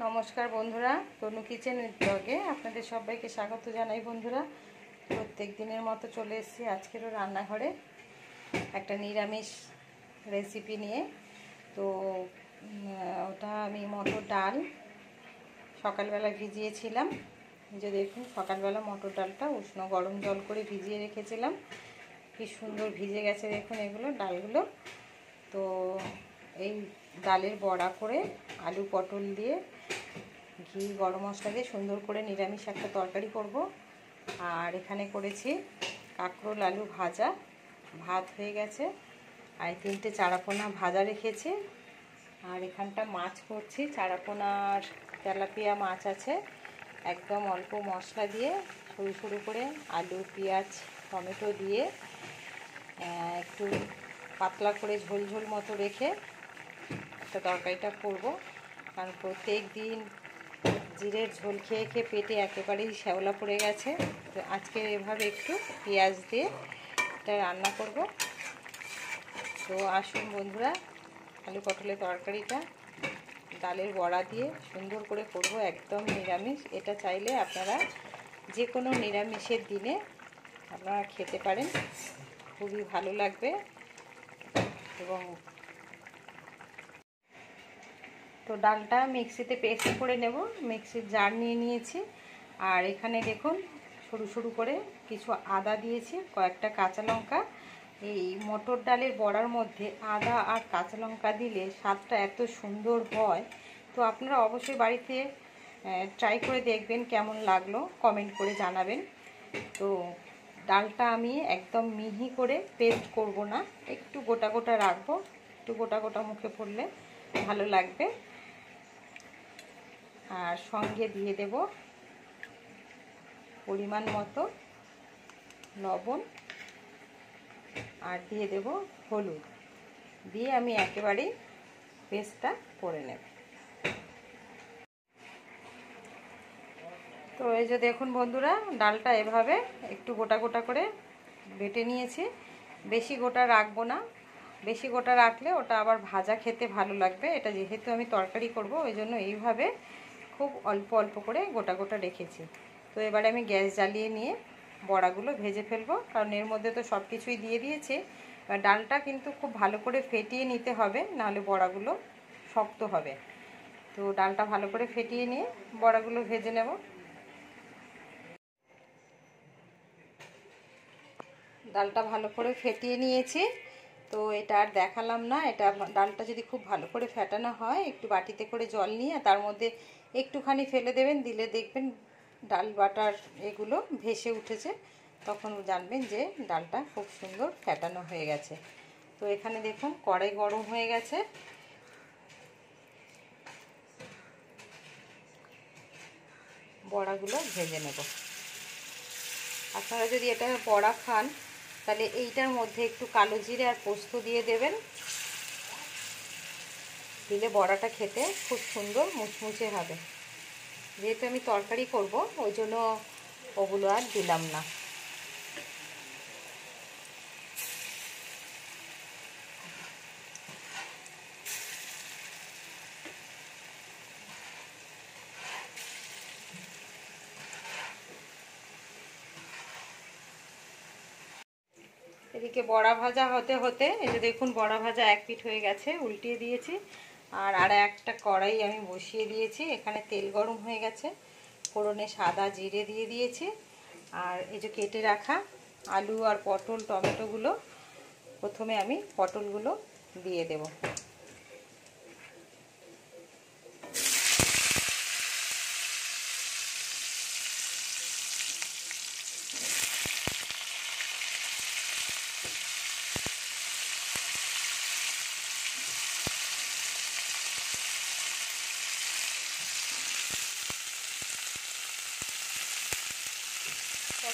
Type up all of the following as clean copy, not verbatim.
নমস্কার বন্ধুরা, তনু কিচেন ব্লগে আপনাদের সবাইকে স্বাগত জানাই। বন্ধুরা, প্রত্যেক দিনের মতো চলে এসেছি আজকেরও রান্নাঘরে একটা নিরামিষ রেসিপি নিয়ে। তো ওটা আমি মটর ডাল সকালবেলা ভিজিয়েছিলাম। যে দেখুন, সকালবেলা মটর ডালটা উষ্ণ গরম জল করে ভিজিয়ে রেখেছিলাম। কি সুন্দর ভিজে গেছে দেখুন এগুলো ডালগুলো। তো এই ডালের বড়া করে আলু পটল দিয়ে ঘি গরম মশলা দিয়ে সুন্দর করে নিরামিষ একটা তরকারি করব। আর এখানে করেছি কাঁকরোল আলু ভাজা, ভাত হয়ে গেছে। আর 3টে চারাপোনা ভাজা রেখেছি। আর এখানটা মাছ করছি, চারাপোনার তেলাপিয়া মাছ আছে। একদম অল্প মশলা দিয়ে সরু সরু করে আলু পেঁয়াজ টমেটো দিয়ে একটু পাতলা করে ঝোল ঝোল মতো রেখে একটা তরকারিটা করব। কারণ প্রত্যেক দিন জিরের ঝোল খেয়ে খেয়ে পেটে একেবারেই শ্যাওলা পড়ে গেছে। তো আজকে এভাবে একটু পেঁয়াজ দিয়ে এটা রান্না করব। তো আসুন বন্ধুরা, আলু পটলের তরকারিটা ডালের বড়া দিয়ে সুন্দর করে করব, একদম নিরামিষ। এটা চাইলে আপনারা যে কোনো নিরামিষের দিনে আপনারা খেতে পারেন, খুবই ভালো লাগবে। এবং তো ডালটা মিক্সিতে পেস্ট করে নেব, মিক্সির জার নিয়ে নিয়েছি। আর এখানে দেখুন সরু সরু করে কিছু আদা দিয়েছি, কয়েকটা কাঁচা লঙ্কা। এই মটর ডালের বড়ার মধ্যে আদা আর কাঁচা লঙ্কা দিলে স্বাদটা এত সুন্দর হয়। তো আপনারা অবশ্যই বাড়িতে ট্রাই করে দেখবেন, কেমন লাগলো কমেন্ট করে জানাবেন। তো ডালটা আমি একদম মিহি করে পেস্ট করব না, একটু গোটা গোটা রাখবো, একটু গোটা গোটা মুখে পড়লে ভালো লাগবে। আর সঙ্গে দিয়ে দেব পরিমাণ মতো লবণ, আর দিয়ে দেব হলুদ, দিয়ে আমি একেবারেই পেস্টটা করে নেব। তো এই যে দেখুন বন্ধুরা, ডালটা এভাবে একটু গোটা গোটা করে বেটে নিয়েছি। বেশি গোটা রাখবো না, বেশি গোটা রাখলে ওটা আবার ভাজা খেতে ভালো লাগবে। এটা যেহেতু আমি তরকারি করব, ওই জন্য এইভাবে খুব অল্প অল্প করে গোটা গোটা রেখেছি। তো এবারে আমি গ্যাস জ্বালিয়ে নিয়ে বড়াগুলো ভেজে ফেলবো, কারণ এর মধ্যে তো সব কিছুই দিয়ে দিয়েছি। ডালটা কিন্তু খুব ভালো করে ফেটিয়ে নিতে হবে, নাহলে বড়াগুলো শক্ত হবে। তো ডালটা ভালো করে ফেটিয়ে নিয়ে বড়াগুলো ভেজে নেব। ডালটা ভালো করে ফেটিয়ে নিয়েছি। তো এটা আর দেখালাম না। এটা ডালটা যদি খুব ভালো করে ফেটানো হয়, একটু বাটিতে করে জল নিয়ে তার মধ্যে একটুখানি ফেলে দেবেন, দিলে দেখবেন ডাল বাটার এগুলো ভেসে উঠেছে, তখন জানবেন যে ডালটা খুব সুন্দর ফেটানো হয়ে গেছে। তো এখানে দেখুন কড়াই গরম হয়ে গেছে। বড়াগুলো ভেজে নেব। আপনারা যদি এটা বড়া খান, তাহলে এইটার মধ্যে একটু কালো জিরে আর পোস্ত দিয়ে দেবেন, দিলে বড়াটা খেতে খুব সুন্দর মুচমুচে হবে। যেহেতু আমি তরকারি করব, ওই জন্য ওগুলো আর দিলাম না। এদিকে বড়া ভাজা হতে হতে এই যে দেখুন বড়া ভাজা এক পিঠ হয়ে গেছে, উল্টিয়ে দিয়েছি। আর একটা কড়াই আমি বসিয়ে দিয়েছি, এখানে তেল গরম হয়ে গেছে। ফোড়নে সাদা জিরে দিয়ে দিয়েছি। আর এই যে কেটে রাখা আলু আর পটল টমেটোগুলো, প্রথমে আমি পটলগুলো দিয়ে দেব।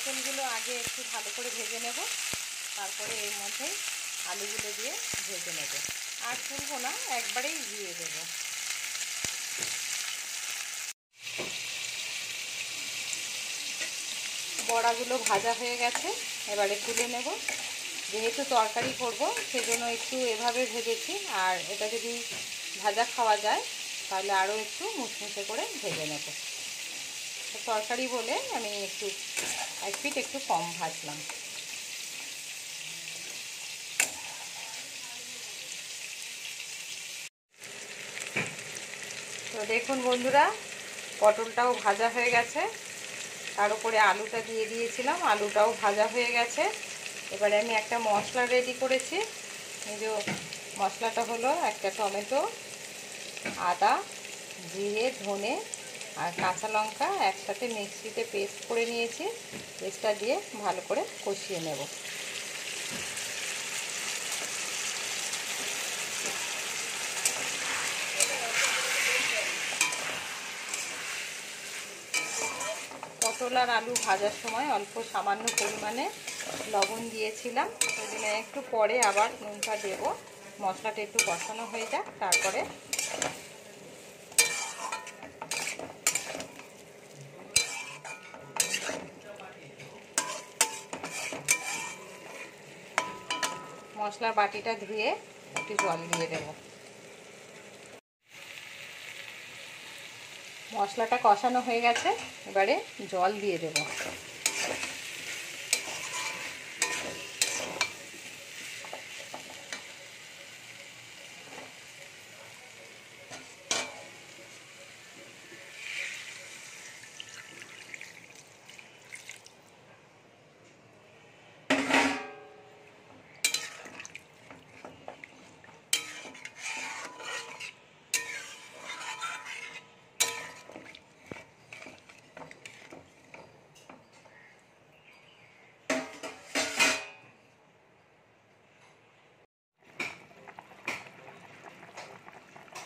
পটলগুলো আগে একটু ভালো করে ভেজে নেব, তারপরে এর মধ্যে আলুগুলো দিয়ে ভেজে নেব। আর তুলবো না, একবারেই দিয়ে দেব। বড়াগুলো ভাজা হয়ে গেছে, এবারে তুলে নেব। যেহেতু তরকারি করব, সেজন্য একটু এভাবে ভেজেছি। আর এটা যদি ভাজা খাওয়া যায়, তাহলে আরও একটু মুচমুচে করে ভেজে নেব। তরকারি বলে আমি একটু 1 পিঠ একটু কম ভাজলাম। তো দেখুন বন্ধুরা, পটলটাও ভাজা হয়ে গেছে, তার উপরে আলুটা দিয়ে দিয়েছিলাম, আলুটাও ভাজা হয়ে গেছে। এবারে আমি একটা মশলা রেডি করেছি। এই যে মশলাটা হলো একটা টমেটো, আদা, জিরে, ধনে আর কাঁচা লঙ্কা একসাথে মিক্সিতে পেস্ট করে নিয়েছি। পেস্টটা দিয়ে ভালো করে কষিয়ে নেব। পটল আর আলু ভাজার সময় অল্প সামান্য পরিমাণে লবণ দিয়েছিলাম, ওই জন্য একটু পরে আবার নুনটা দেব। মশলাটা একটু কষানো হয়ে যাক, তারপরে মশলার বাটিটা ধুয়ে একটু জল দিয়ে দেব। মশলাটা কষানো হয়ে গেছে, এবারে জল দিয়ে দেব।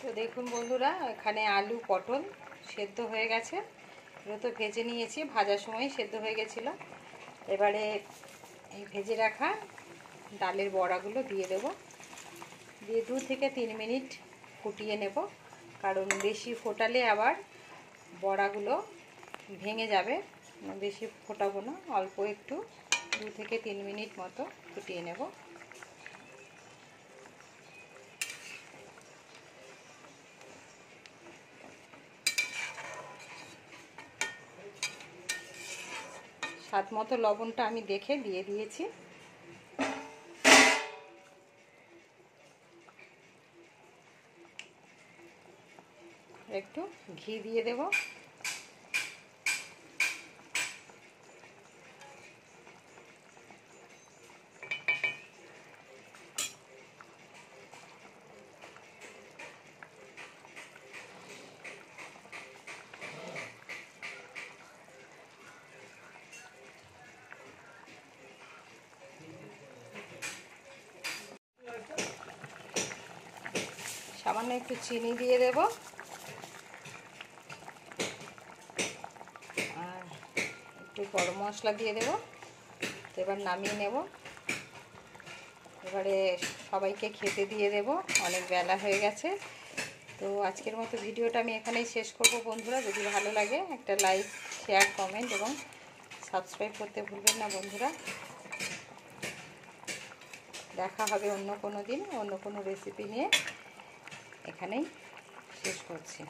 তো দেখুন বন্ধুরা, এখানে আলু পটল সেদ্ধ হয়ে গেছে। এগুলো তো ভেজে নিয়েছি, ভাজার সময় সেদ্ধ হয়ে গেছিলো। এবারে এই ভেজে রাখা ডালের বড়াগুলো দিয়ে দেব, দিয়ে 2 থেকে 3 মিনিট ফুটিয়ে নেব। কারণ বেশি ফোটালে আবার বড়াগুলো ভেঙে যাবে, বেশি ফোটাবো না, অল্প একটু 2 থেকে 3 মিনিট মতো ফুটিয়ে নেব। স্বাদ মতো লবণটা আমি দেখে দিয়ে দিয়েছি। একটু ঘি দিয়ে দেব। সামান্য একটু চিনি দিয়ে দেব, আর একটু গরম মশলা দিয়ে দেব। তো এবার নামিয়ে নেব। এবারে সবাইকে খেতে দিয়ে দেব, অনেক বেলা হয়ে গেছে। তো আজকের মতো ভিডিওটা আমি এখানেই শেষ করব বন্ধুরা। যদি ভালো লাগে একটা লাইক, শেয়ার, কমেন্ট এবং সাবস্ক্রাইব করতে ভুলবেন না বন্ধুরা। দেখা হবে অন্য কোনো দিন অন্য কোনো রেসিপি নিয়ে। এখানেই শেষ করছি।